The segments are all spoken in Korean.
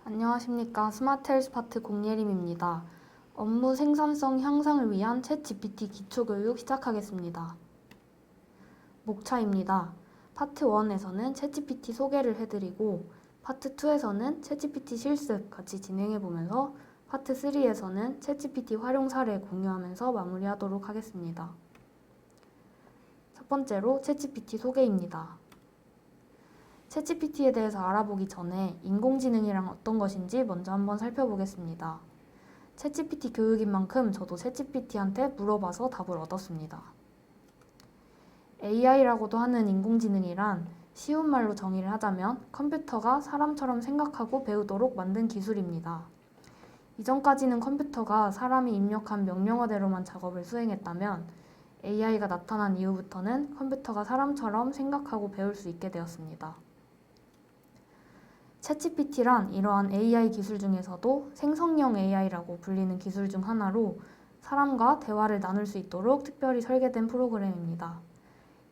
안녕하십니까. 스마트헬스 파트 공예림입니다. 업무 생산성 향상을 위한 챗GPT 기초교육 시작하겠습니다. 목차입니다. 파트 1에서는 챗GPT 소개를 해드리고 파트 2에서는 챗GPT 실습 같이 진행해보면서 파트 3에서는 챗GPT 활용 사례 공유하면서 마무리하도록 하겠습니다. 첫 번째로 챗GPT 소개입니다. 챗GPT에 대해서 알아보기 전에 인공지능이란 어떤 것인지 먼저 한번 살펴보겠습니다. 챗GPT 교육인 만큼 저도 챗GPT한테 물어봐서 답을 얻었습니다. AI라고도 하는 인공지능이란 쉬운 말로 정의를 하자면 컴퓨터가 사람처럼 생각하고 배우도록 만든 기술입니다. 이전까지는 컴퓨터가 사람이 입력한 명령어대로만 작업을 수행했다면 AI가 나타난 이후부터는 컴퓨터가 사람처럼 생각하고 배울 수 있게 되었습니다. 챗GPT란 이러한 AI 기술 중에서도 생성형 AI라고 불리는 기술 중 하나로 사람과 대화를 나눌 수 있도록 특별히 설계된 프로그램입니다.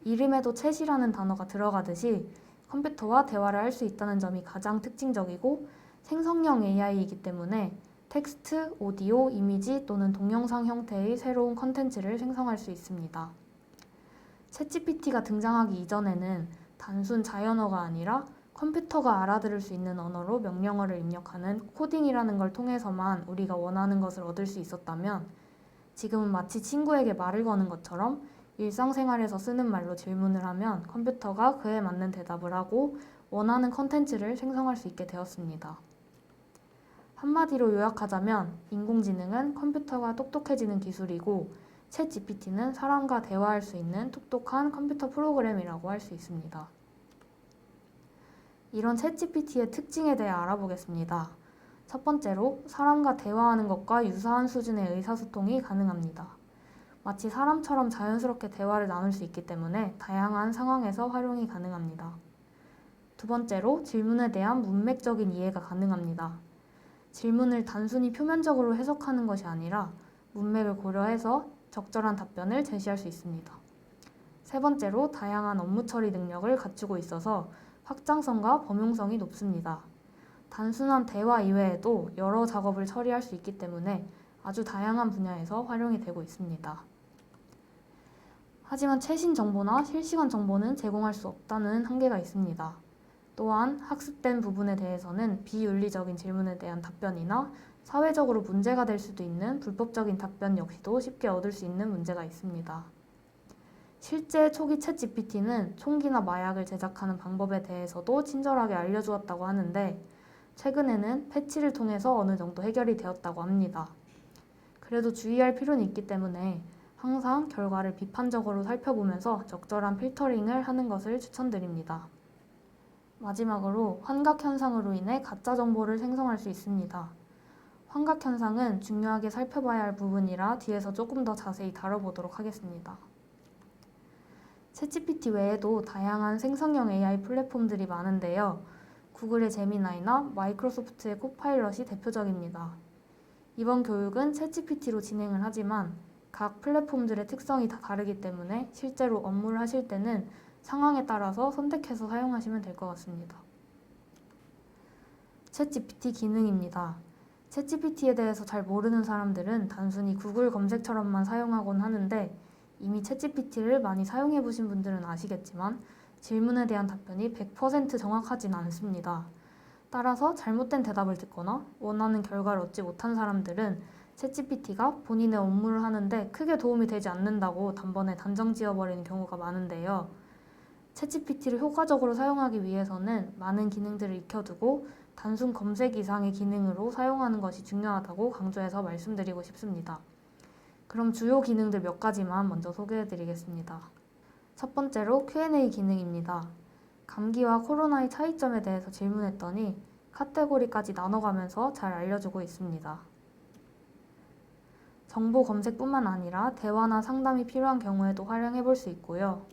이름에도 챗이라는 단어가 들어가듯이 컴퓨터와 대화를 할 수 있다는 점이 가장 특징적이고 생성형 AI이기 때문에 텍스트, 오디오, 이미지 또는 동영상 형태의 새로운 컨텐츠를 생성할 수 있습니다. 챗GPT가 등장하기 이전에는 단순 자연어가 아니라 컴퓨터가 알아들을 수 있는 언어로 명령어를 입력하는 코딩이라는 걸 통해서만 우리가 원하는 것을 얻을 수 있었다면 지금은 마치 친구에게 말을 거는 것처럼 일상생활에서 쓰는 말로 질문을 하면 컴퓨터가 그에 맞는 대답을 하고 원하는 컨텐츠를 생성할 수 있게 되었습니다. 한마디로 요약하자면 인공지능은 컴퓨터가 똑똑해지는 기술이고 챗GPT는 사람과 대화할 수 있는 똑똑한 컴퓨터 프로그램이라고 할 수 있습니다. 이런 챗GPT의 특징에 대해 알아보겠습니다. 첫 번째로 사람과 대화하는 것과 유사한 수준의 의사소통이 가능합니다. 마치 사람처럼 자연스럽게 대화를 나눌 수 있기 때문에 다양한 상황에서 활용이 가능합니다. 두 번째로 질문에 대한 문맥적인 이해가 가능합니다. 질문을 단순히 표면적으로 해석하는 것이 아니라 문맥을 고려해서 적절한 답변을 제시할 수 있습니다. 세 번째로 다양한 업무 처리 능력을 갖추고 있어서 확장성과 범용성이 높습니다. 단순한 대화 이외에도 여러 작업을 처리할 수 있기 때문에 아주 다양한 분야에서 활용이 되고 있습니다. 하지만 최신 정보나 실시간 정보는 제공할 수 없다는 한계가 있습니다. 또한 학습된 부분에 대해서는 비윤리적인 질문에 대한 답변이나 사회적으로 문제가 될 수도 있는 불법적인 답변 역시도 쉽게 얻을 수 있는 문제가 있습니다. 실제 초기 챗GPT는 총기나 마약을 제작하는 방법에 대해서도 친절하게 알려주었다고 하는데 최근에는 패치를 통해서 어느 정도 해결이 되었다고 합니다. 그래도 주의할 필요는 있기 때문에 항상 결과를 비판적으로 살펴보면서 적절한 필터링을 하는 것을 추천드립니다. 마지막으로 환각현상으로 인해 가짜 정보를 생성할 수 있습니다. 환각현상은 중요하게 살펴봐야 할 부분이라 뒤에서 조금 더 자세히 다뤄보도록 하겠습니다. 챗GPT 외에도 다양한 생성형 AI 플랫폼들이 많은데요. 구글의 제미나이나 마이크로소프트의 코파일럿이 대표적입니다. 이번 교육은 챗GPT로 진행을 하지만 각 플랫폼들의 특성이 다 다르기 때문에 실제로 업무를 하실 때는 상황에 따라서 선택해서 사용하시면 될 것 같습니다. 챗GPT 기능입니다. 챗GPT에 대해서 잘 모르는 사람들은 단순히 구글 검색처럼만 사용하곤 하는데 이미 챗GPT를 많이 사용해 보신 분들은 아시겠지만 질문에 대한 답변이 100% 정확하진 않습니다. 따라서 잘못된 대답을 듣거나 원하는 결과를 얻지 못한 사람들은 챗GPT가 본인의 업무를 하는데 크게 도움이 되지 않는다고 단번에 단정 지어버리는 경우가 많은데요. 챗GPT를 효과적으로 사용하기 위해서는 많은 기능들을 익혀두고 단순 검색 이상의 기능으로 사용하는 것이 중요하다고 강조해서 말씀드리고 싶습니다. 그럼 주요 기능들 몇 가지만 먼저 소개해드리겠습니다. 첫 번째로 Q&A 기능입니다. 감기와 코로나의 차이점에 대해서 질문했더니 카테고리까지 나눠가면서 잘 알려주고 있습니다. 정보 검색뿐만 아니라 대화나 상담이 필요한 경우에도 활용해볼 수 있고요.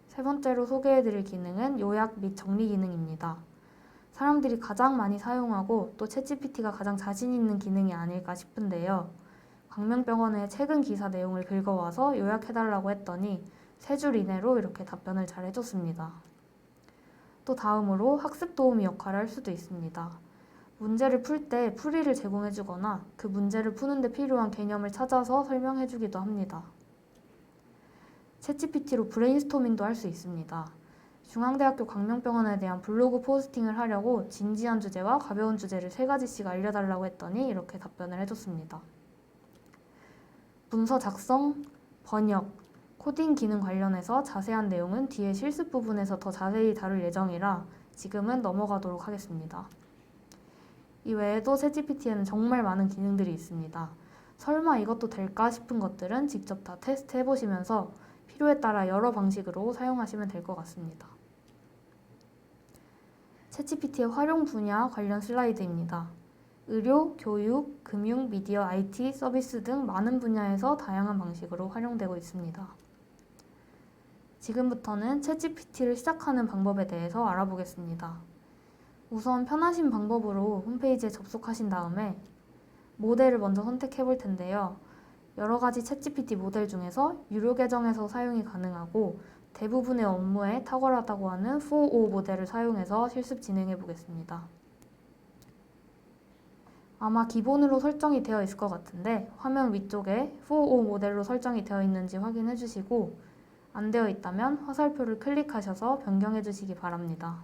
세 번째로 소개해드릴 기능은 요약 및 정리 기능입니다. 사람들이 가장 많이 사용하고 또 챗GPT가 가장 자신 있는 기능이 아닐까 싶은데요. 광명병원의 최근 기사 내용을 긁어와서 요약해달라고 했더니 3줄 이내로 이렇게 답변을 잘 해줬습니다. 또 다음으로 학습 도우미 역할을 할 수도 있습니다. 문제를 풀 때 풀이를 제공해주거나 그 문제를 푸는데 필요한 개념을 찾아서 설명해주기도 합니다. 챗GPT로 브레인스토밍도 할 수 있습니다. 중앙대학교 광명병원에 대한 블로그 포스팅을 하려고 진지한 주제와 가벼운 주제를 3가지씩 알려달라고 했더니 이렇게 답변을 해줬습니다. 문서 작성, 번역, 코딩 기능 관련해서 자세한 내용은 뒤에 실습 부분에서 더 자세히 다룰 예정이라 지금은 넘어가도록 하겠습니다. 이 외에도 챗GPT에는 정말 많은 기능들이 있습니다. 설마 이것도 될까 싶은 것들은 직접 다 테스트 해보시면서 필요에 따라 여러 방식으로 사용하시면 될 것 같습니다. 챗GPT의 활용 분야 관련 슬라이드입니다. 의료, 교육, 금융, 미디어, IT, 서비스 등 많은 분야에서 다양한 방식으로 활용되고 있습니다. 지금부터는 챗GPT를 시작하는 방법에 대해서 알아보겠습니다. 우선 편하신 방법으로 홈페이지에 접속하신 다음에 모델을 먼저 선택해 볼 텐데요. 여러 가지 챗GPT 모델 중에서 유료 계정에서 사용이 가능하고 대부분의 업무에 탁월하다고 하는 4o 모델을 사용해서 실습 진행해 보겠습니다. 아마 기본으로 설정이 되어 있을 것 같은데 화면 위쪽에 4o 모델로 설정이 되어 있는지 확인해 주시고 안 되어 있다면 화살표를 클릭하셔서 변경해 주시기 바랍니다.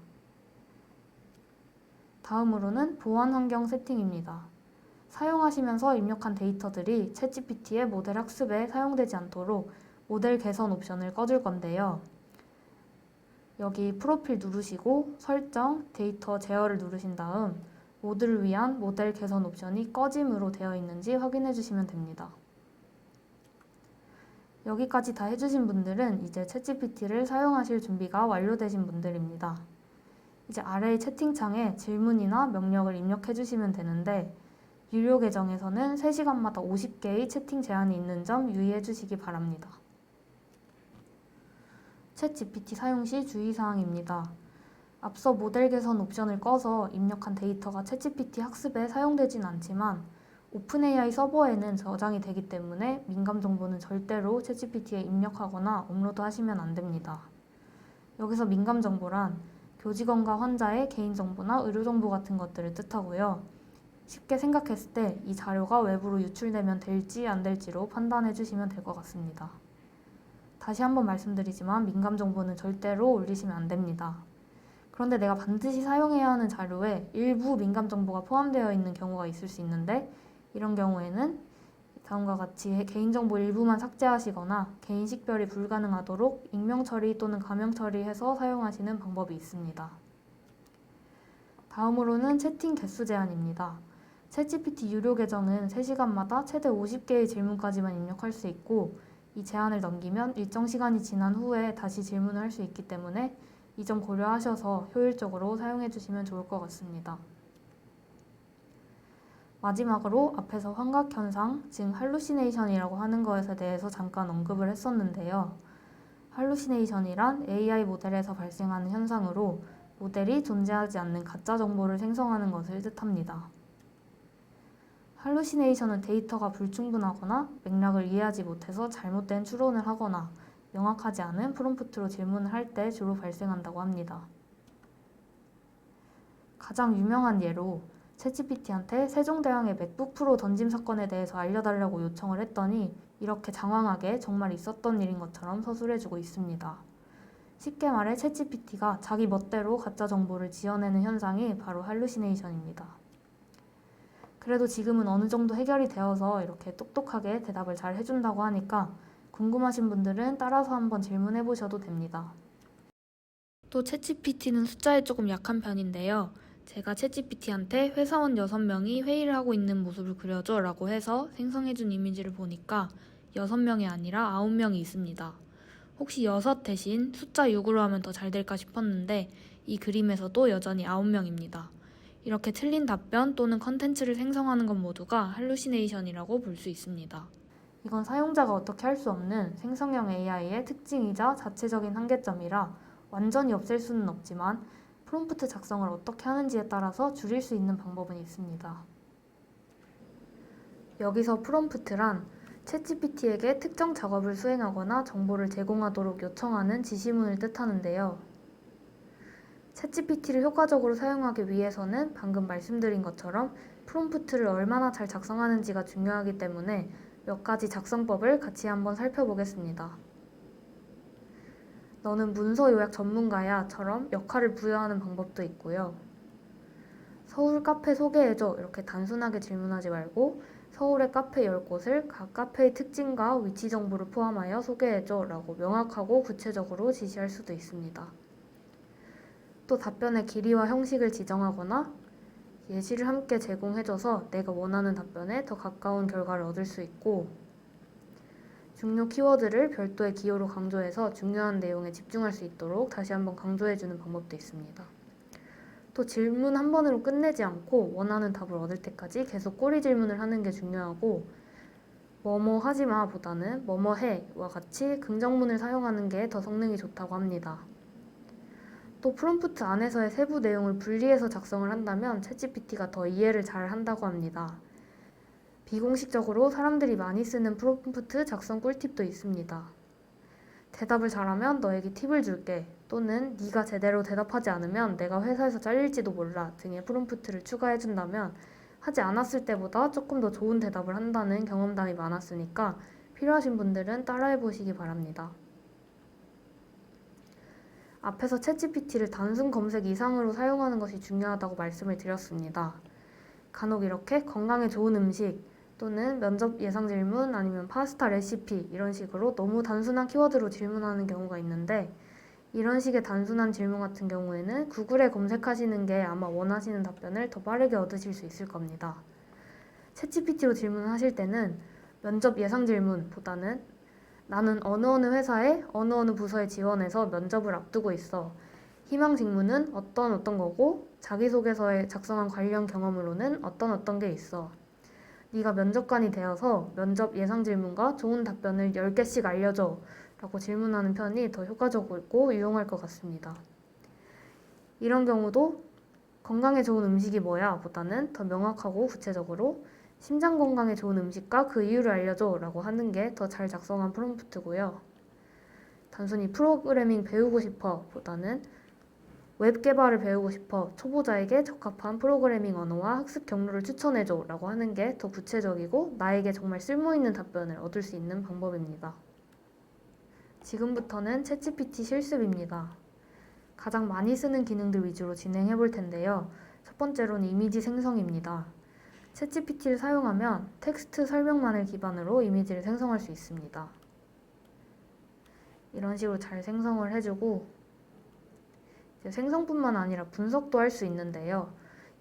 다음으로는 보안 환경 세팅입니다. 사용하시면서 입력한 데이터들이 챗GPT의 모델 학습에 사용되지 않도록 모델 개선 옵션을 꺼줄 건데요. 여기 프로필 누르시고 설정, 데이터 제어를 누르신 다음 모두를 위한 모델 개선 옵션이 꺼짐으로 되어 있는지 확인해 주시면 됩니다. 여기까지 다 해주신 분들은 이제 챗GPT를 사용하실 준비가 완료되신 분들입니다. 이제 아래의 채팅창에 질문이나 명령을 입력해 주시면 되는데 유료 계정에서는 3시간마다 50개의 채팅 제한이 있는 점 유의해 주시기 바랍니다. 챗GPT 사용 시 주의사항입니다. 앞서 모델 개선 옵션을 꺼서 입력한 데이터가 챗GPT 학습에 사용되진 않지만 오픈AI 서버에는 저장이 되기 때문에 민감 정보는 절대로 챗GPT에 입력하거나 업로드하시면 안 됩니다. 여기서 민감 정보란 교직원과 환자의 개인정보나 의료정보 같은 것들을 뜻하고요. 쉽게 생각했을 때 이 자료가 외부로 유출되면 될지 안 될지로 판단해 주시면 될 것 같습니다. 다시 한번 말씀드리지만 민감 정보는 절대로 올리시면 안 됩니다. 그런데 내가 반드시 사용해야 하는 자료에 일부 민감 정보가 포함되어 있는 경우가 있을 수 있는데 이런 경우에는 다음과 같이 개인정보 일부만 삭제하시거나 개인 식별이 불가능하도록 익명 처리 또는 가명 처리해서 사용하시는 방법이 있습니다. 다음으로는 채팅 개수 제한입니다. 챗GPT 유료 계정은 3시간마다 최대 50개의 질문까지만 입력할 수 있고 이 제한을 넘기면 일정 시간이 지난 후에 다시 질문을 할 수 있기 때문에 이 점 고려하셔서 효율적으로 사용해 주시면 좋을 것 같습니다. 마지막으로 앞에서 환각현상, 즉 할루시네이션이라고 하는 것에 대해서 잠깐 언급을 했었는데요. 할루시네이션이란 AI 모델에서 발생하는 현상으로 모델이 존재하지 않는 가짜 정보를 생성하는 것을 뜻합니다. 할루시네이션은 데이터가 불충분하거나 맥락을 이해하지 못해서 잘못된 추론을 하거나 명확하지 않은 프롬프트로 질문을 할 때 주로 발생한다고 합니다. 가장 유명한 예로 챗GPT한테 세종대왕의 맥북 프로 던짐 사건에 대해서 알려달라고 요청을 했더니 이렇게 장황하게 정말 있었던 일인 것처럼 서술해주고 있습니다. 쉽게 말해 챗GPT가 자기 멋대로 가짜 정보를 지어내는 현상이 바로 할루시네이션입니다. 그래도 지금은 어느 정도 해결이 되어서 이렇게 똑똑하게 대답을 잘 해준다고 하니까 궁금하신 분들은 따라서 한번 질문해 보셔도 됩니다. 또 챗GPT는 숫자에 조금 약한 편인데요. 제가 챗GPT한테 회사원 6명이 회의를 하고 있는 모습을 그려줘 라고 해서 생성해준 이미지를 보니까 6명이 아니라 9명이 있습니다. 혹시 6 대신 숫자 6으로 하면 더 잘 될까 싶었는데 이 그림에서도 여전히 9명입니다. 이렇게 틀린 답변 또는 컨텐츠를 생성하는 것 모두가 할루시네이션이라고 볼 수 있습니다. 이건 사용자가 어떻게 할 수 없는 생성형 AI의 특징이자 자체적인 한계점이라 완전히 없앨 수는 없지만 프롬프트 작성을 어떻게 하는지에 따라서 줄일 수 있는 방법은 있습니다. 여기서 프롬프트란 챗GPT에게 특정 작업을 수행하거나 정보를 제공하도록 요청하는 지시문을 뜻하는데요. 챗GPT를 효과적으로 사용하기 위해서는 방금 말씀드린 것처럼 프롬프트를 얼마나 잘 작성하는지가 중요하기 때문에 몇 가지 작성법을 같이 한번 살펴보겠습니다. 너는 문서 요약 전문가야처럼 역할을 부여하는 방법도 있고요. 서울 카페 소개해줘 이렇게 단순하게 질문하지 말고 서울의 카페 10곳을 각 카페의 특징과 위치 정보를 포함하여 소개해줘 라고 명확하고 구체적으로 지시할 수도 있습니다. 또 답변의 길이와 형식을 지정하거나 예시를 함께 제공해줘서 내가 원하는 답변에 더 가까운 결과를 얻을 수 있고, 중요 키워드를 별도의 기호로 강조해서 중요한 내용에 집중할 수 있도록 다시 한번 강조해주는 방법도 있습니다. 또 질문 한 번으로 끝내지 않고 원하는 답을 얻을 때까지 계속 꼬리 질문을 하는 게 중요하고, 뭐뭐 하지마 보다는 뭐뭐 해와 같이 긍정문을 사용하는 게 더 성능이 좋다고 합니다. 또 프롬프트 안에서의 세부 내용을 분리해서 작성을 한다면 챗GPT가 더 이해를 잘 한다고 합니다. 비공식적으로 사람들이 많이 쓰는 프롬프트 작성 꿀팁도 있습니다. 대답을 잘하면 너에게 팁을 줄게, 또는 네가 제대로 대답하지 않으면 내가 회사에서 잘릴지도 몰라 등의 프롬프트를 추가해준다면 하지 않았을 때보다 조금 더 좋은 대답을 한다는 경험담이 많았으니까 필요하신 분들은 따라해보시기 바랍니다. 앞에서 챗GPT를 단순 검색 이상으로 사용하는 것이 중요하다고 말씀을 드렸습니다. 간혹 이렇게 건강에 좋은 음식 또는 면접 예상 질문 아니면 파스타 레시피 이런 식으로 너무 단순한 키워드로 질문하는 경우가 있는데, 이런 식의 단순한 질문 같은 경우에는 구글에 검색하시는 게 아마 원하시는 답변을 더 빠르게 얻으실 수 있을 겁니다. 챗GPT로 질문하실 때는 면접 예상 질문보다는 나는 어느 회사에 어느 부서에 지원해서 면접을 앞두고 있어. 희망 직무는 어떤 거고 자기소개서에 작성한 관련 경험으로는 어떤 게 있어. 네가 면접관이 되어서 면접 예상 질문과 좋은 답변을 10개씩 알려줘 라고 질문하는 편이 더 효과적이고 유용할 것 같습니다. 이런 경우도 건강에 좋은 음식이 뭐야 보다는 더 명확하고 구체적으로 심장 건강에 좋은 음식과 그 이유를 알려줘 라고 하는 게 더 잘 작성한 프롬프트고요. 단순히 프로그래밍 배우고 싶어 보다는 웹 개발을 배우고 싶어 초보자에게 적합한 프로그래밍 언어와 학습 경로를 추천해줘 라고 하는 게 더 구체적이고 나에게 정말 쓸모있는 답변을 얻을 수 있는 방법입니다. 지금부터는 챗GPT 실습입니다. 가장 많이 쓰는 기능들 위주로 진행해 볼 텐데요. 첫 번째로는 이미지 생성입니다. 챗GPT를 사용하면 텍스트 설명만을 기반으로 이미지를 생성할 수 있습니다. 이런 식으로 잘 생성을 해주고 생성뿐만 아니라 분석도 할 수 있는데요.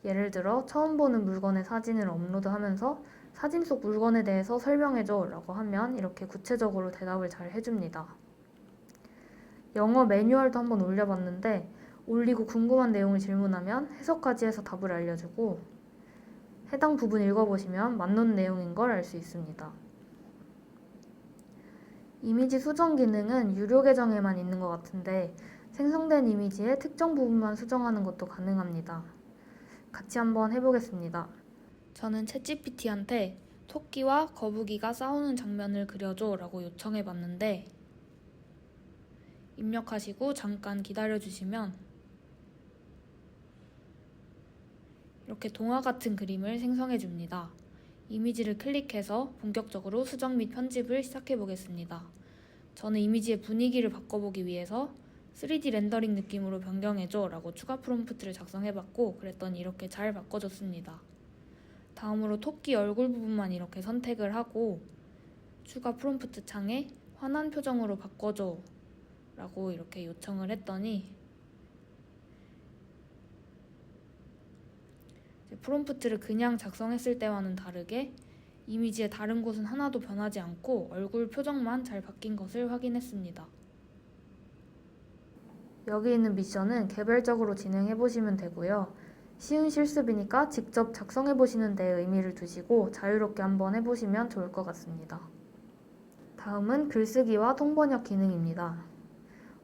예를 들어 처음 보는 물건의 사진을 업로드하면서 사진 속 물건에 대해서 설명해줘 라고 하면 이렇게 구체적으로 대답을 잘 해줍니다. 영어 매뉴얼도 한번 올려봤는데 올리고 궁금한 내용을 질문하면 해석까지 해서 답을 알려주고 해당 부분 읽어보시면 맞는 내용인 걸 알 수 있습니다. 이미지 수정 기능은 유료 계정에만 있는 것 같은데 생성된 이미지의 특정 부분만 수정하는 것도 가능합니다. 같이 한번 해보겠습니다. 저는 챗GPT한테 토끼와 거북이가 싸우는 장면을 그려줘 라고 요청해봤는데 입력하시고 잠깐 기다려주시면 이렇게 동화 같은 그림을 생성해줍니다. 이미지를 클릭해서 본격적으로 수정 및 편집을 시작해보겠습니다. 저는 이미지의 분위기를 바꿔보기 위해서 3D 렌더링 느낌으로 변경해줘 라고 추가 프롬프트를 작성해봤고 그랬더니 이렇게 잘 바꿔줬습니다. 다음으로 토끼 얼굴 부분만 이렇게 선택을 하고 추가 프롬프트 창에 화난 표정으로 바꿔줘 라고 이렇게 요청을 했더니 프롬프트를 그냥 작성했을 때와는 다르게 이미지의 다른 곳은 하나도 변하지 않고 얼굴 표정만 잘 바뀐 것을 확인했습니다. 여기 있는 미션은 개별적으로 진행해보시면 되고요. 쉬운 실습이니까 직접 작성해보시는 데 의미를 두시고 자유롭게 한번 해보시면 좋을 것 같습니다. 다음은 글쓰기와 통번역 기능입니다.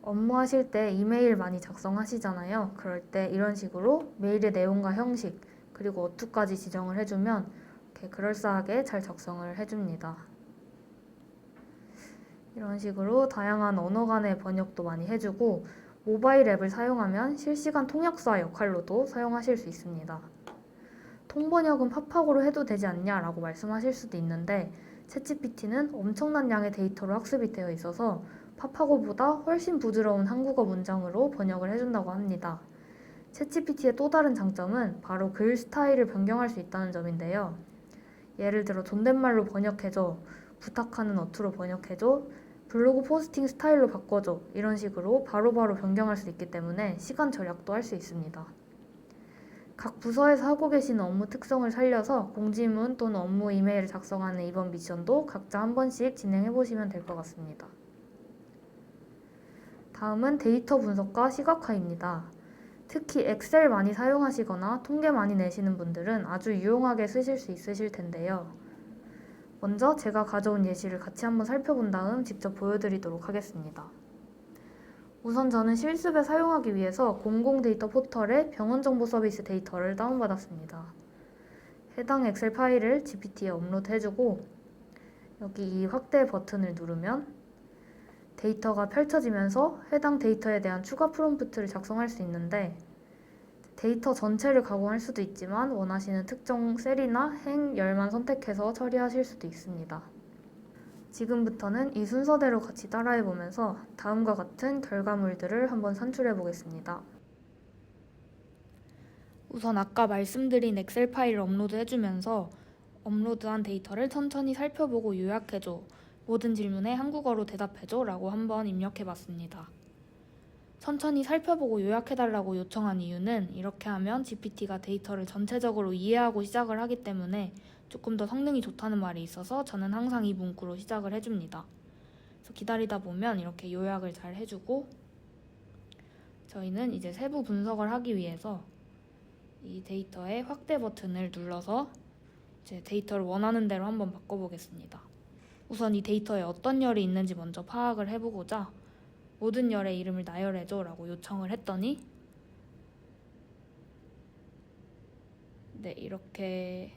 업무하실 때 이메일 많이 작성하시잖아요. 그럴 때 이런 식으로 메일의 내용과 형식 그리고 어투까지 지정을 해주면 이렇게 그럴싸하게 잘 작성을 해줍니다. 이런 식으로 다양한 언어 간의 번역도 많이 해주고 모바일 앱을 사용하면 실시간 통역사 역할로도 사용하실 수 있습니다. 통번역은 팝하고로 해도 되지 않냐라고 말씀하실 수도 있는데 챗GPT는 엄청난 양의 데이터로 학습이 되어 있어서 팝하고보다 훨씬 부드러운 한국어 문장으로 번역을 해준다고 합니다. 챗GPT의 또 다른 장점은 바로 글 스타일을 변경할 수 있다는 점인데요. 예를 들어 존댓말로 번역해줘, 부탁하는 어투로 번역해줘, 블로그 포스팅 스타일로 바꿔줘 이런 식으로 바로바로 변경할 수 있기 때문에 시간 절약도 할 수 있습니다. 각 부서에서 하고 계시는 업무 특성을 살려서 공지문 또는 업무 이메일을 작성하는 이번 미션도 각자 한 번씩 진행해 보시면 될 것 같습니다. 다음은 데이터 분석과 시각화입니다. 특히 엑셀 많이 사용하시거나 통계 많이 내시는 분들은 아주 유용하게 쓰실 수 있으실 텐데요. 먼저 제가 가져온 예시를 같이 한번 살펴본 다음 직접 보여드리도록 하겠습니다. 우선 저는 실습에 사용하기 위해서 공공 데이터 포털의 병원 정보 서비스 데이터를 다운받았습니다. 해당 엑셀 파일을 GPT에 업로드해주고 여기 이 확대 버튼을 누르면 데이터가 펼쳐지면서 해당 데이터에 대한 추가 프롬프트를 작성할 수 있는데 데이터 전체를 가공할 수도 있지만 원하시는 특정 셀이나 행열만 선택해서 처리하실 수도 있습니다. 지금부터는 이 순서대로 같이 따라해보면서 다음과 같은 결과물들을 한번 산출해보겠습니다. 우선 아까 말씀드린 엑셀 파일을 업로드해주면서 업로드한 데이터를 천천히 살펴보고 요약해줘, 모든 질문에 한국어로 대답해줘 라고 한번 입력해봤습니다. 천천히 살펴보고 요약해달라고 요청한 이유는 이렇게 하면 GPT가 데이터를 전체적으로 이해하고 시작을 하기 때문에 조금 더 성능이 좋다는 말이 있어서 저는 항상 이 문구로 시작을 해줍니다. 그래서 기다리다 보면 이렇게 요약을 잘 해주고 저희는 이제 세부 분석을 하기 위해서 이 데이터의 확대 버튼을 눌러서 이제 데이터를 원하는 대로 한번 바꿔보겠습니다. 우선 이 데이터에 어떤 열이 있는지 먼저 파악을 해보고자 모든 열의 이름을 나열해줘 라고 요청을 했더니 네, 이렇게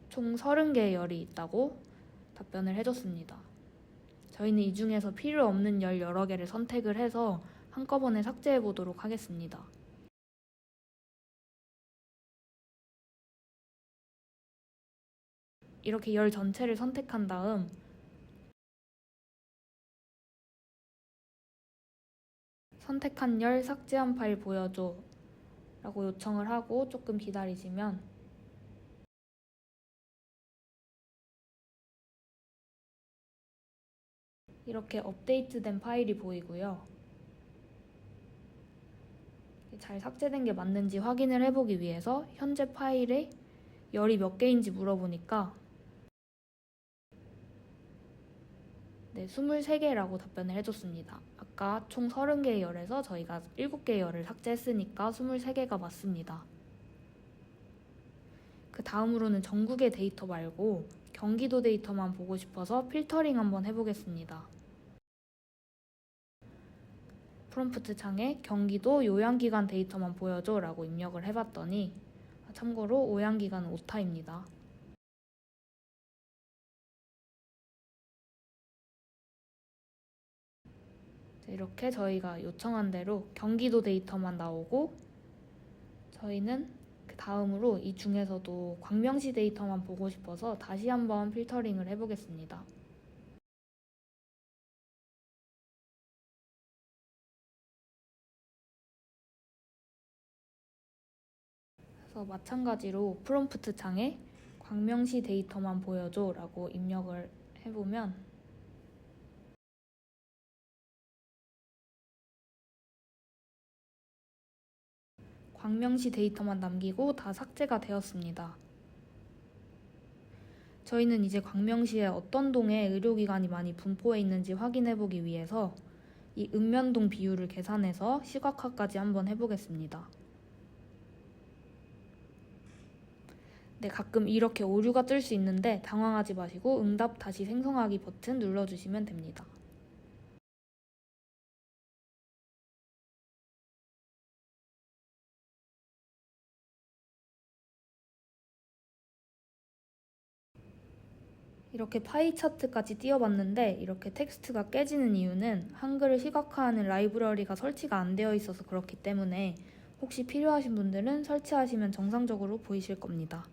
총 30개의 열이 있다고 답변을 해줬습니다. 저희는 이 중에서 필요 없는 열 여러 개를 선택을 해서 한꺼번에 삭제해 보도록 하겠습니다. 이렇게 열 전체를 선택한 다음 선택한 열 삭제한 파일 보여줘 라고 요청을 하고 조금 기다리시면 이렇게 업데이트된 파일이 보이고요. 잘 삭제된 게 맞는지 확인을 해보기 위해서 현재 파일에 열이 몇 개인지 물어보니까 네, 23개라고 답변을 해줬습니다. 아까 총 30개의 열에서 저희가 7개의 열을 삭제했으니까 23개가 맞습니다. 그 다음으로는 전국의 데이터 말고 경기도 데이터만 보고 싶어서 필터링 한번 해보겠습니다. 프롬프트 창에 경기도 요양기관 데이터만 보여줘 라고 입력을 해봤더니 참고로 요양기관은 오타입니다. 이렇게 저희가 요청한 대로 경기도 데이터만 나오고 저희는 그 다음으로 이 중에서도 광명시 데이터만 보고 싶어서 다시 한번 필터링을 해보겠습니다. 그래서 마찬가지로 프롬프트 창에 광명시 데이터만 보여줘 라고 입력을 해보면 광명시 데이터만 남기고 다 삭제가 되었습니다. 저희는 이제 광명시에 어떤 동에 의료기관이 많이 분포해 있는지 확인해보기 위해서 이 읍면동 비율을 계산해서 시각화까지 한번 해보겠습니다. 네, 가끔 이렇게 오류가 뜰 수 있는데 당황하지 마시고 응답 다시 생성하기 버튼 눌러주시면 됩니다. 이렇게 파이 차트까지 띄워봤는데 이렇게 텍스트가 깨지는 이유는 한글을 시각화하는 라이브러리가 설치가 안 되어 있어서 그렇기 때문에 혹시 필요하신 분들은 설치하시면 정상적으로 보이실 겁니다.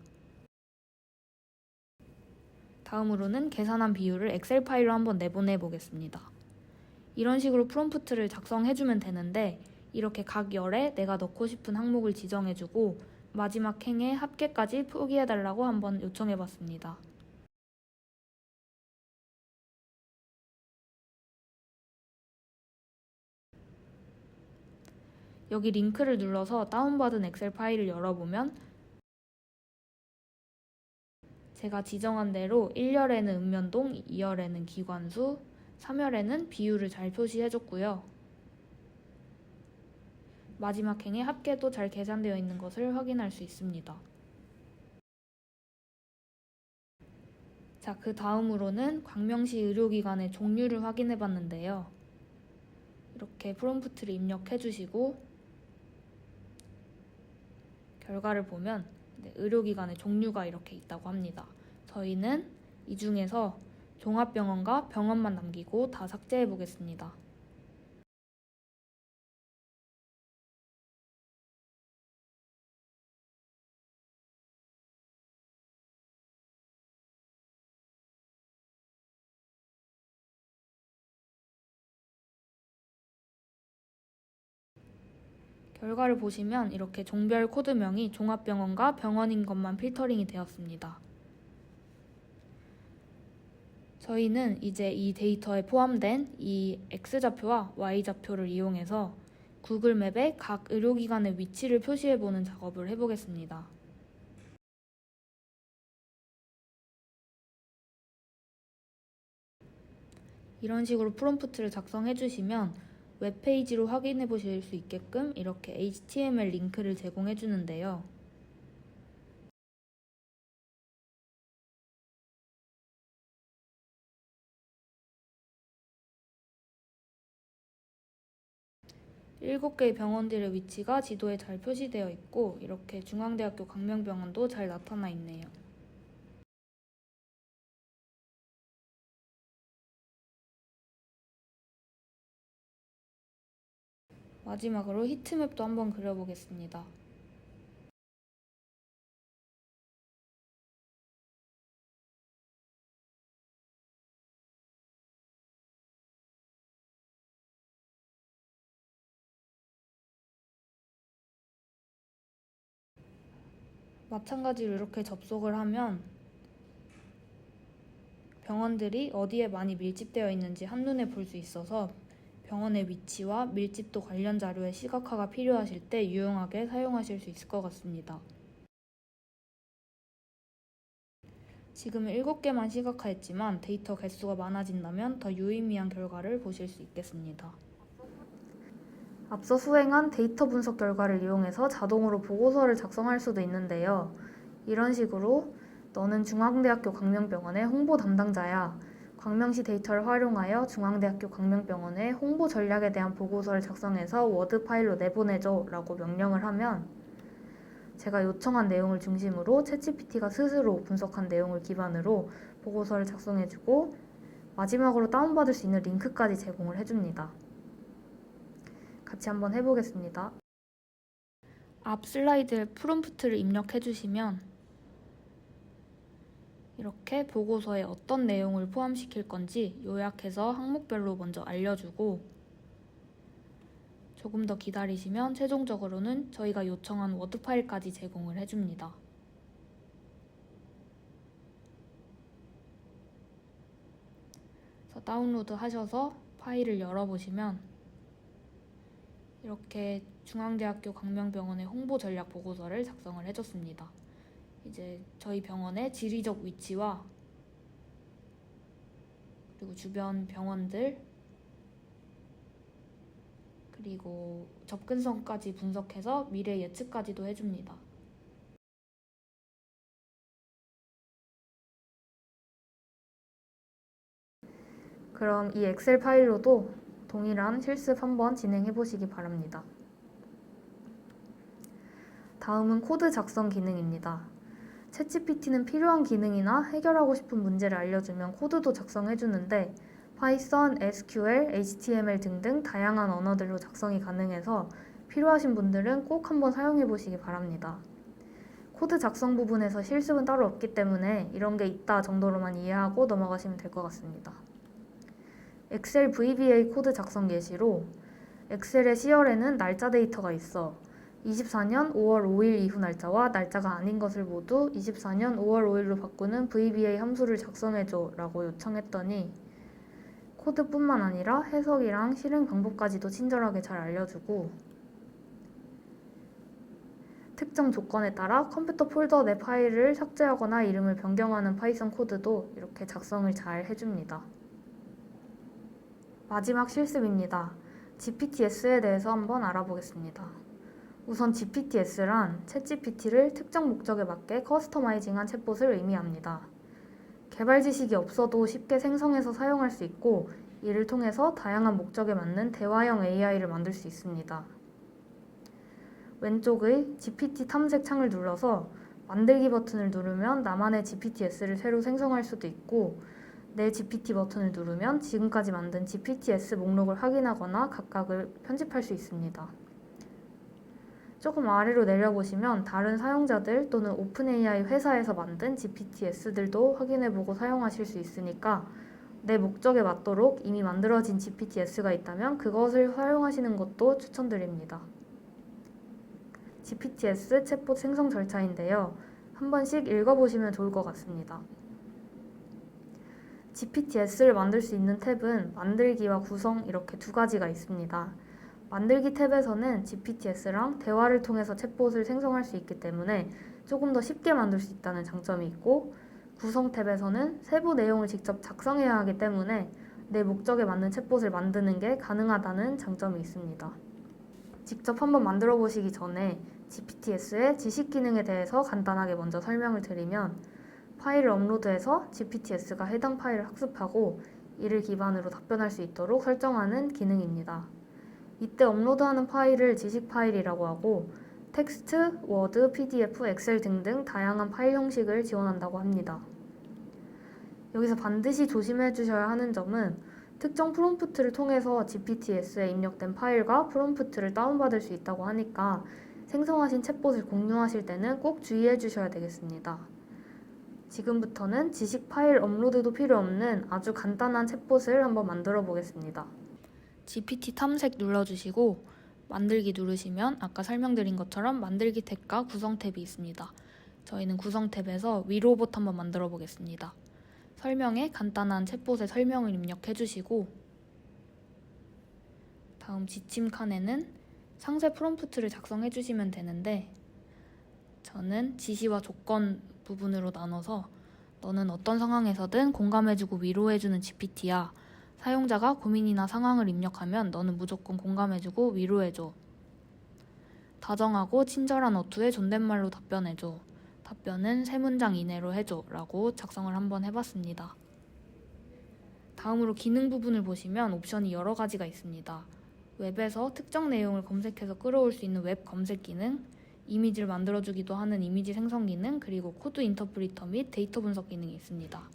다음으로는 계산한 비율을 엑셀 파일로 한번 내보내 보겠습니다. 이런 식으로 프롬프트를 작성해주면 되는데 이렇게 각 열에 내가 넣고 싶은 항목을 지정해주고 마지막 행에 합계까지 표기해달라고 한번 요청해봤습니다. 여기 링크를 눌러서 다운받은 엑셀 파일을 열어보면 제가 지정한 대로 1열에는 읍면동, 2열에는 기관수, 3열에는 비율을 잘 표시해줬고요. 마지막 행에 합계도 잘 계산되어 있는 것을 확인할 수 있습니다. 자, 그 다음으로는 광명시 의료기관의 종류를 확인해 봤는데요. 이렇게 프롬프트를 입력해 주시고 결과를 보면 의료기관의 종류가 이렇게 있다고 합니다. 저희는 이 중에서 종합병원과 병원만 남기고 다 삭제해 보겠습니다. 결과를 보시면 이렇게 종별 코드명이 종합병원과 병원인 것만 필터링이 되었습니다. 저희는 이제 이 데이터에 포함된 이 X좌표와 Y좌표를 이용해서 구글맵에 각 의료기관의 위치를 표시해보는 작업을 해보겠습니다. 이런 식으로 프롬프트를 작성해 주시면 웹페이지로 확인해 보실 수 있게끔 이렇게 HTML 링크를 제공해 주는데요. 일곱 개의 병원들의 위치가 지도에 잘 표시되어 있고 이렇게 중앙대학교 광명병원도 잘 나타나 있네요. 마지막으로 히트맵도 한번 그려보겠습니다. 마찬가지로 이렇게 접속을 하면 병원들이 어디에 많이 밀집되어 있는지 한눈에 볼 수 있어서 병원의 위치와 밀집도 관련 자료의 시각화가 필요하실 때 유용하게 사용하실 수 있을 것 같습니다. 지금은 7개만 시각화했지만 데이터 개수가 많아진다면 더 유의미한 결과를 보실 수 있겠습니다. 앞서 수행한 데이터 분석 결과를 이용해서 자동으로 보고서를 작성할 수도 있는데요. 이런 식으로 너는 중앙대학교 광명병원의 홍보 담당자야. 광명시 데이터를 활용하여 중앙대학교 광명병원의 홍보 전략에 대한 보고서를 작성해서 워드 파일로 내보내줘 라고 명령을 하면 제가 요청한 내용을 중심으로 챗GPT가 스스로 분석한 내용을 기반으로 보고서를 작성해주고 마지막으로 다운받을 수 있는 링크까지 제공을 해줍니다. 같이 한번 해보겠습니다. 앞 슬라이드에 프롬프트를 입력해주시면 이렇게 보고서에 어떤 내용을 포함시킬 건지 요약해서 항목별로 먼저 알려주고 조금 더 기다리시면 최종적으로는 저희가 요청한 워드 파일까지 제공을 해줍니다. 그래서 다운로드 하셔서 파일을 열어보시면 이렇게 중앙대학교 광명병원의 홍보 전략 보고서를 작성을 해줬습니다. 이제 저희 병원의 지리적 위치와 그리고 주변 병원들 그리고 접근성까지 분석해서 미래 예측까지도 해줍니다. 그럼 이 엑셀 파일로도 동일한 실습 한번 진행해 보시기 바랍니다. 다음은 코드 작성 기능입니다. 챗GPT는 필요한 기능이나 해결하고 싶은 문제를 알려주면 코드도 작성해주는데 파이썬, SQL, HTML 등등 다양한 언어들로 작성이 가능해서 필요하신 분들은 꼭 한번 사용해 보시기 바랍니다. 코드 작성 부분에서 실습은 따로 없기 때문에 이런 게 있다 정도로만 이해하고 넘어가시면 될 것 같습니다. 엑셀 VBA 코드 작성 예시로 엑셀의 CR에는 날짜 데이터가 있어 24년 5월 5일 이후 날짜와 날짜가 아닌 것을 모두 24년 5월 5일로 바꾸는 VBA 함수를 작성해줘 라고 요청했더니 코드뿐만 아니라 해석이랑 실행 방법까지도 친절하게 잘 알려주고 특정 조건에 따라 컴퓨터 폴더 내 파일을 삭제하거나 이름을 변경하는 파이썬 코드도 이렇게 작성을 잘 해줍니다. 마지막 실습입니다. GPTS에 대해서 한번 알아보겠습니다. 우선 GPTS란 챗GPT를 특정 목적에 맞게 커스터마이징한 챗봇을 의미합니다. 개발 지식이 없어도 쉽게 생성해서 사용할 수 있고 이를 통해서 다양한 목적에 맞는 대화형 AI를 만들 수 있습니다. 왼쪽의 GPT 탐색 창을 눌러서 만들기 버튼을 누르면 나만의 GPTS를 새로 생성할 수도 있고 내 GPT 버튼을 누르면 지금까지 만든 GPTS 목록을 확인하거나 각각을 편집할 수 있습니다. 조금 아래로 내려보시면 다른 사용자들 또는 오픈AI 회사에서 만든 GPTS들도 확인해보고 사용하실 수 있으니까 내 목적에 맞도록 이미 만들어진 GPTS가 있다면 그것을 사용하시는 것도 추천드립니다. GPTS 챗봇 생성 절차인데요. 한 번씩 읽어보시면 좋을 것 같습니다. GPTS를 만들 수 있는 탭은 만들기와 구성 이렇게 두 가지가 있습니다. 만들기 탭에서는 GPTS랑 대화를 통해서 챗봇을 생성할 수 있기 때문에 조금 더 쉽게 만들 수 있다는 장점이 있고 구성 탭에서는 세부 내용을 직접 작성해야 하기 때문에 내 목적에 맞는 챗봇을 만드는 게 가능하다는 장점이 있습니다. 직접 한번 만들어 보시기 전에 GPTS의 지식 기능에 대해서 간단하게 먼저 설명을 드리면 파일을 업로드해서 GPTS가 해당 파일을 학습하고 이를 기반으로 답변할 수 있도록 설정하는 기능입니다. 이때 업로드하는 파일을 지식 파일이라고 하고 텍스트, 워드, PDF, 엑셀 등등 다양한 파일 형식을 지원한다고 합니다. 여기서 반드시 조심해 주셔야 하는 점은 특정 프롬프트를 통해서 GPTS에 입력된 파일과 프롬프트를 다운받을 수 있다고 하니까 생성하신 챗봇을 공유하실 때는 꼭 주의해 주셔야 되겠습니다. 지금부터는 지식 파일 업로드도 필요 없는 아주 간단한 챗봇을 한번 만들어 보겠습니다. GPT 탐색 눌러주시고 만들기 누르시면 아까 설명드린 것처럼 만들기 탭과 구성 탭이 있습니다. 저희는 구성 탭에서 위로봇 한번 만들어 보겠습니다. 설명에 간단한 챗봇의 설명을 입력해 주시고 다음 지침 칸에는 상세 프롬프트를 작성해 주시면 되는데 저는 지시와 조건 부분으로 나눠서 너는 어떤 상황에서든 공감해주고 위로해주는 GPT야. 사용자가 고민이나 상황을 입력하면 너는 무조건 공감해주고 위로해줘. 다정하고 친절한 어투에 존댓말로 답변해줘. 답변은 3문장 이내로 해줘 라고 작성을 한번 해봤습니다. 다음으로 기능 부분을 보시면 옵션이 여러 가지가 있습니다. 웹에서 특정 내용을 검색해서 끌어올 수 있는 웹 검색 기능, 이미지를 만들어주기도 하는 이미지 생성 기능, 그리고 코드 인터프리터 및 데이터 분석 기능이 있습니다.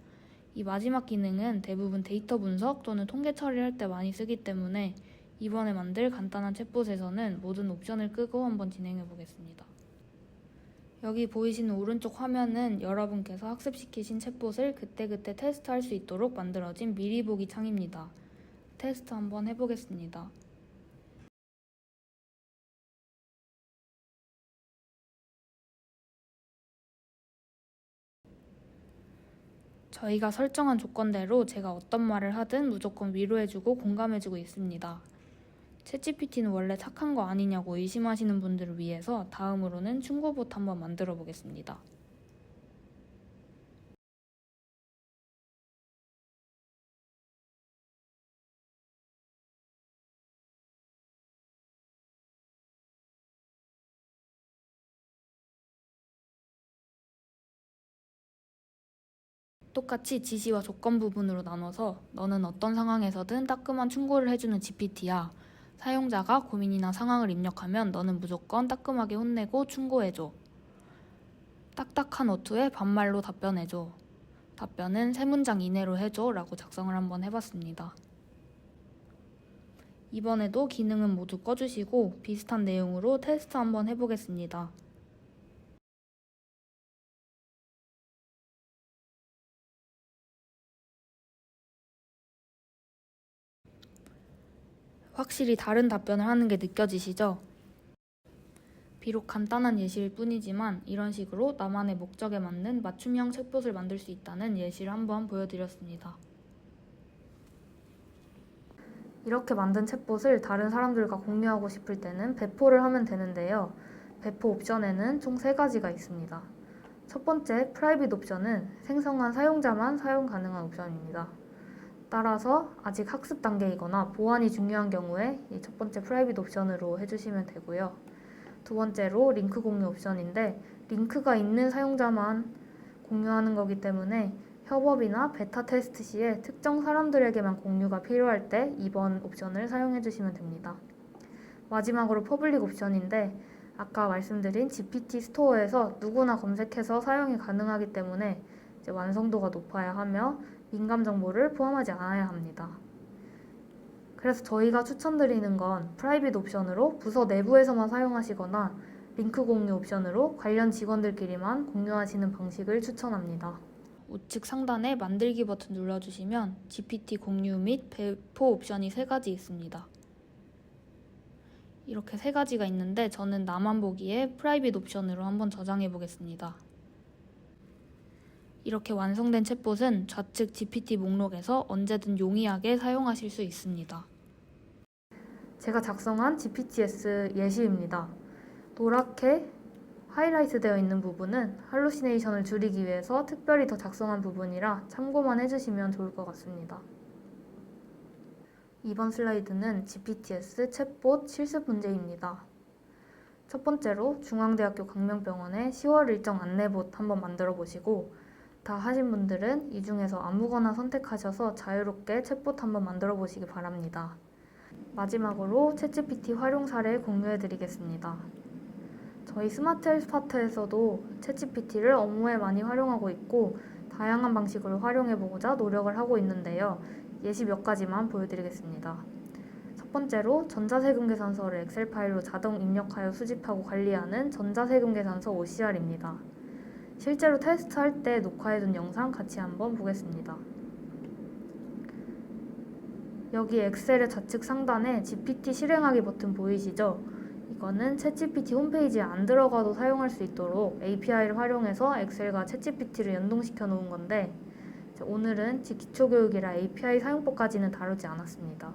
이 마지막 기능은 대부분 데이터 분석 또는 통계 처리할 때 많이 쓰기 때문에 이번에 만들 간단한 챗봇에서는 모든 옵션을 끄고 한번 진행해 보겠습니다. 여기 보이시는 오른쪽 화면은 여러분께서 학습시키신 챗봇을 그때그때 테스트할 수 있도록 만들어진 미리 보기 창입니다. 테스트 한번 해보겠습니다. 저희가 설정한 조건대로 제가 어떤 말을 하든 무조건 위로해주고 공감해주고 있습니다. 챗GPT는 원래 착한 거 아니냐고 의심하시는 분들을 위해서 다음으로는 충고봇 한번 만들어 보겠습니다. 똑같이 지시와 조건 부분으로 나눠서 너는 어떤 상황에서든 따끔한 충고를 해주는 GPT야. 사용자가 고민이나 상황을 입력하면 너는 무조건 따끔하게 혼내고 충고해줘. 딱딱한 어투에 반말로 답변해줘. 답변은 3문장 이내로 해줘 라고 작성을 한번 해봤습니다. 이번에도 기능은 모두 꺼주시고 비슷한 내용으로 테스트 한번 해보겠습니다. 확실히 다른 답변을 하는 게 느껴지시죠? 비록 간단한 예시일 뿐이지만 이런 식으로 나만의 목적에 맞는 맞춤형 챗봇을 만들 수 있다는 예시를 한번 보여드렸습니다. 이렇게 만든 챗봇을 다른 사람들과 공유하고 싶을 때는 배포를 하면 되는데요. 배포 옵션에는 총 3가지가 있습니다. 첫 번째, 프라이빗 옵션은 생성한 사용자만 사용 가능한 옵션입니다. 따라서 아직 학습 단계이거나 보안이 중요한 경우에 이 첫 번째 프라이빗 옵션으로 해주시면 되고요. 두 번째로 링크 공유 옵션인데 링크가 있는 사용자만 공유하는 거기 때문에 협업이나 베타 테스트 시에 특정 사람들에게만 공유가 필요할 때 2번 옵션을 사용해 주시면 됩니다. 마지막으로 퍼블릭 옵션인데 아까 말씀드린 GPT 스토어에서 누구나 검색해서 사용이 가능하기 때문에 이제 완성도가 높아야 하며 민감 정보를 포함하지 않아야 합니다. 그래서 저희가 추천드리는 건 프라이빗 옵션으로 부서 내부에서만 사용하시거나 링크 공유 옵션으로 관련 직원들끼리만 공유하시는 방식을 추천합니다. 우측 상단에 만들기 버튼 눌러주시면 GPT 공유 및 배포 옵션이 3가지 있습니다. 이렇게 3가지가 있는데 저는 나만 보기에 프라이빗 옵션으로 한번 저장해 보겠습니다. 이렇게 완성된 챗봇은 좌측 GPT 목록에서 언제든 용이하게 사용하실 수 있습니다. 제가 작성한 GPTS 예시입니다. 노랗게 하이라이트 되어 있는 부분은 할루시네이션을 줄이기 위해서 특별히 더 작성한 부분이라 참고만 해주시면 좋을 것 같습니다. 이번 슬라이드는 GPTS 챗봇 실습 문제입니다. 첫 번째로 중앙대학교 강명병원의 10월 일정 안내봇 한번 만들어 보시고 다 하신 분들은 이 중에서 아무거나 선택하셔서 자유롭게 챗봇 한번 만들어 보시기 바랍니다. 마지막으로 챗GPT 활용 사례 공유해 드리겠습니다. 저희 스마트 헬스 파트에서도 챗GPT를 업무에 많이 활용하고 있고 다양한 방식으로 활용해보고자 노력을 하고 있는데요. 예시 몇 가지만 보여드리겠습니다. 첫 번째로 전자세금 계산서를 엑셀 파일로 자동 입력하여 수집하고 관리하는 전자세금 계산서 OCR입니다. 실제로 테스트할 때 녹화해둔 영상 같이 한번 보겠습니다. 여기 엑셀의 좌측 상단에 GPT 실행하기 버튼 보이시죠? 이거는 챗GPT 홈페이지에 안 들어가도 사용할 수 있도록 API를 활용해서 엑셀과 챗GPT를 연동시켜 놓은 건데 오늘은 기초교육이라 API 사용법까지는 다루지 않았습니다.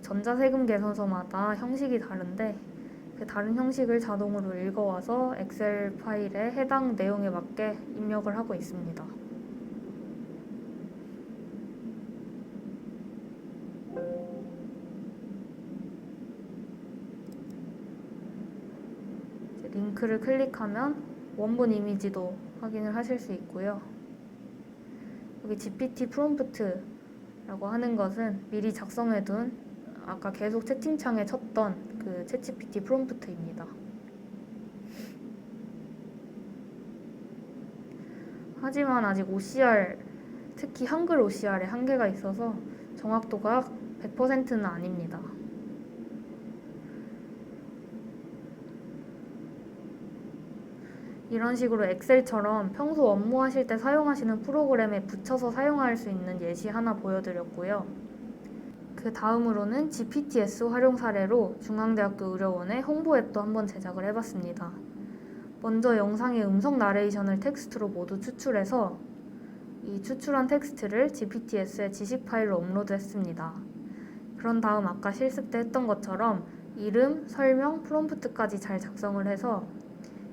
전자세금 계산서마다 형식이 다른데 그 다른 형식을 자동으로 읽어와서 엑셀 파일에 해당 내용에 맞게 입력을 하고 있습니다. 링크를 클릭하면 원본 이미지도 확인을 하실 수 있고요. 여기 GPT 프롬프트라고 하는 것은 미리 작성해둔 아까 계속 채팅창에 쳤던 그 챗GPT 프롬프트입니다. 하지만 아직 OCR, 특히 한글 OCR에 한계가 있어서 정확도가 100%는 아닙니다. 이런 식으로 엑셀처럼 평소 업무하실 때 사용하시는 프로그램에 붙여서 사용할 수 있는 예시 하나 보여드렸고요. 그 다음으로는 GPTS 활용 사례로 중앙대학교 의료원의 홍보 앱도 한번 제작을 해봤습니다. 먼저 영상의 음성 나레이션을 텍스트로 모두 추출해서 이 추출한 텍스트를 GPTS의 지식 파일로 업로드했습니다. 그런 다음 아까 실습 때 했던 것처럼 이름, 설명, 프롬프트까지 잘 작성을 해서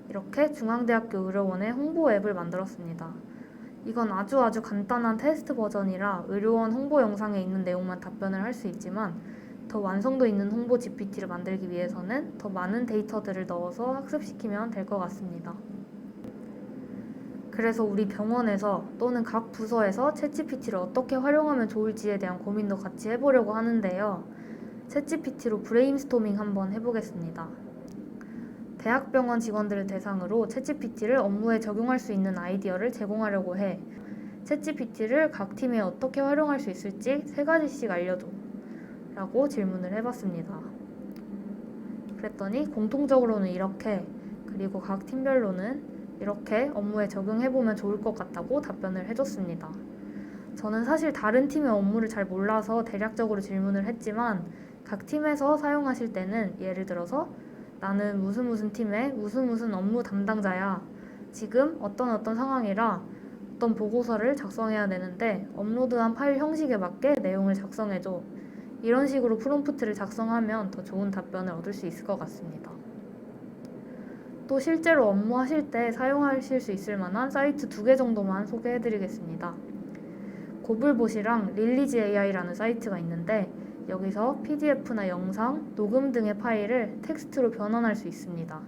이렇게 중앙대학교 의료원의 홍보 앱을 만들었습니다. 이건 아주 간단한 테스트 버전이라 의료원 홍보 영상에 있는 내용만 답변을 할 수 있지만 더 완성도 있는 홍보 GPT를 만들기 위해서는 더 많은 데이터들을 넣어서 학습시키면 될 것 같습니다. 그래서 우리 병원에서 또는 각 부서에서 챗GPT를 어떻게 활용하면 좋을지에 대한 고민도 같이 해보려고 하는데요. 챗GPT로 브레인스토밍 한번 해보겠습니다. 대학병원 직원들을 대상으로 챗GPT를 업무에 적용할 수 있는 아이디어를 제공하려고 해. 챗GPT를 각 팀에 어떻게 활용할 수 있을지 3가지씩 알려줘 라고 질문을 해봤습니다. 그랬더니 공통적으로는 이렇게, 그리고 각 팀별로는 이렇게 업무에 적용해보면 좋을 것 같다고 답변을 해줬습니다. 저는 사실 다른 팀의 업무를 잘 몰라서 대략적으로 질문을 했지만 각 팀에서 사용하실 때는 예를 들어서 나는 무슨 팀의 무슨 업무 담당자야. 지금 어떤 상황이라 어떤 보고서를 작성해야 되는데 업로드한 파일 형식에 맞게 내용을 작성해줘. 이런 식으로 프롬프트를 작성하면 더 좋은 답변을 얻을 수 있을 것 같습니다. 또 실제로 업무하실 때 사용하실 수 있을 만한 사이트 2개 정도만 소개해드리겠습니다. 고블봇이랑 릴리지 AI라는 사이트가 있는데 여기서 PDF나 영상, 녹음 등의 파일을 텍스트로 변환할 수 있습니다.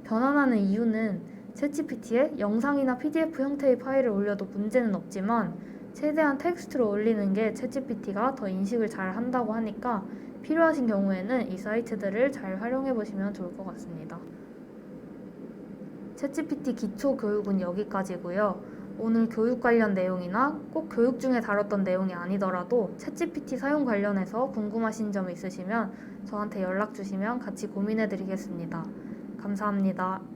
변환하는 이유는 챗GPT에 영상이나 PDF 형태의 파일을 올려도 문제는 없지만 최대한 텍스트로 올리는 게 챗GPT가 더 인식을 잘 한다고 하니까 필요하신 경우에는 이 사이트들을 잘 활용해 보시면 좋을 것 같습니다. 챗GPT 기초 교육은 여기까지고요. 오늘 교육 관련 내용이나 꼭 교육 중에 다뤘던 내용이 아니더라도 챗GPT 사용 관련해서 궁금하신 점 있으시면 저한테 연락 주시면 같이 고민해 드리겠습니다. 감사합니다.